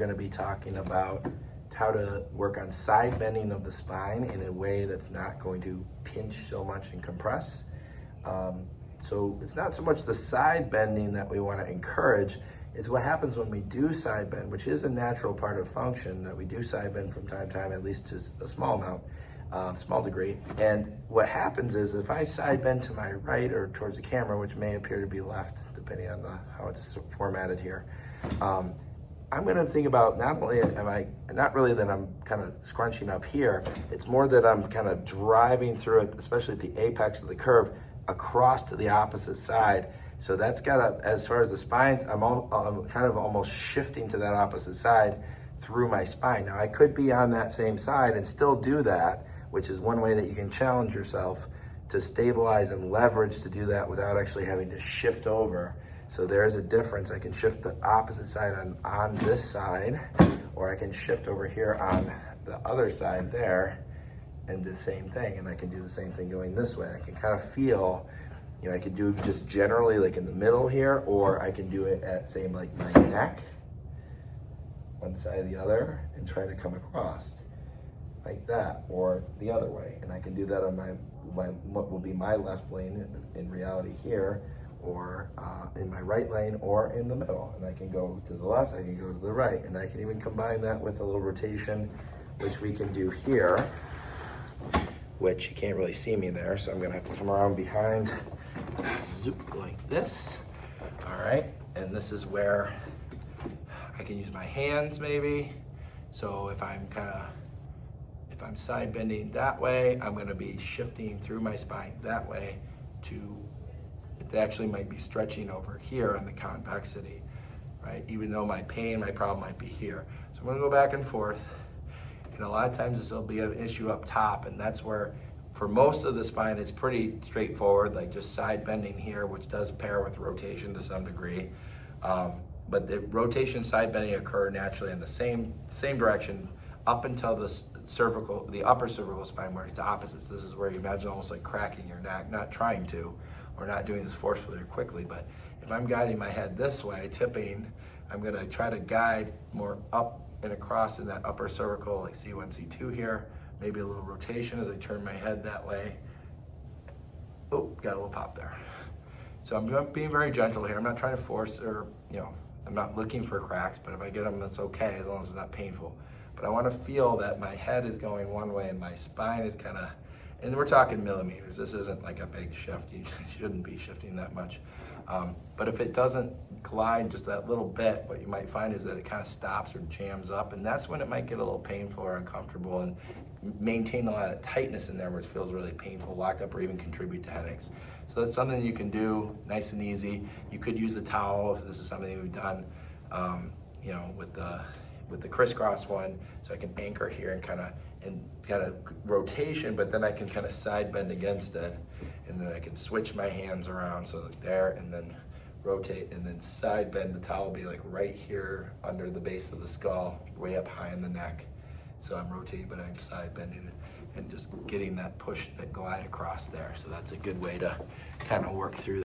going to be talking about how to work on side bending of the spine in a way that's not going to pinch so much and compress. So it's not so much the side bending that we want to encourage, it's what happens when we do side bend, which is a natural part of function, that we do side bend from time to time, at least to a small amount, small degree. And what happens is if I side bend to my right or towards the camera, which may appear to be left, depending on how it's formatted here, I'm gonna think about not only not really that I'm kind of scrunching up here, it's more that I'm kind of driving through it, especially at the apex of the curve, across to the opposite side. So that's as far as the spines, I'm kind of almost shifting to that opposite side through my spine. Now I could be on that same side and still do that, which is one way that you can challenge yourself to stabilize and leverage to do that without actually having to shift over. So there's a difference. I can shift the opposite side on this side, or I can shift over here on the other side there and do the same thing. And I can do the same thing going this way. I can kind of feel, I could do just generally like in the middle here, or I can do it at, say, like my neck, one side or the other, and try to come across like that, or the other way. And I can do that on what will be my left lane in reality here, or in my right lane, or in the middle. And I can go to the left, I can go to the right, and I can even combine that with a little rotation, which we can do here, which you can't really see me there, so I'm gonna have to come around behind, zoop, like this. All right, and this is where I can use my hands maybe. So if I'm side bending that way, I'm gonna be shifting through my spine that way it actually might be stretching over here on the convexity, right? Even though my problem might be here. So I'm gonna go back and forth. And a lot of times this will be an issue up top, and that's where, for most of the spine, it's pretty straightforward, like just side bending here, which does pair with rotation to some degree. But the rotation side bending occur naturally in the same direction up until the upper cervical spine, where it's opposites. This is where you imagine almost like cracking your neck, not trying to, or not doing this forcefully or quickly, but if I'm guiding my head this way, tipping, I'm gonna try to guide more up and across in that upper cervical, like C1, C2 here, maybe a little rotation as I turn my head that way. Oh, got a little pop there. So I'm being very gentle here. I'm not trying to force or, I'm not looking for cracks, but if I get them, that's okay, as long as it's not painful. But I wanna feel that my head is going one way and my spine is and we're talking millimeters. This isn't like a big shift. You shouldn't be shifting that much. But if it doesn't glide just that little bit, what you might find is that it kind of stops or jams up, and that's when it might get a little painful or uncomfortable and maintain a lot of tightness in there where it feels really painful, locked up, or even contribute to headaches. So that's something you can do nice and easy. You could use a towel if this is something we've done, with the crisscross one, so I can anchor here and kind of rotation, but then I can kind of side bend against it, and then I can switch my hands around, so like there, and then rotate, and then side bend. The towel will be like right here under the base of the skull, way up high in the neck. So I'm rotating, but I'm side bending and just getting that push, that glide across there. So that's a good way to kind of work through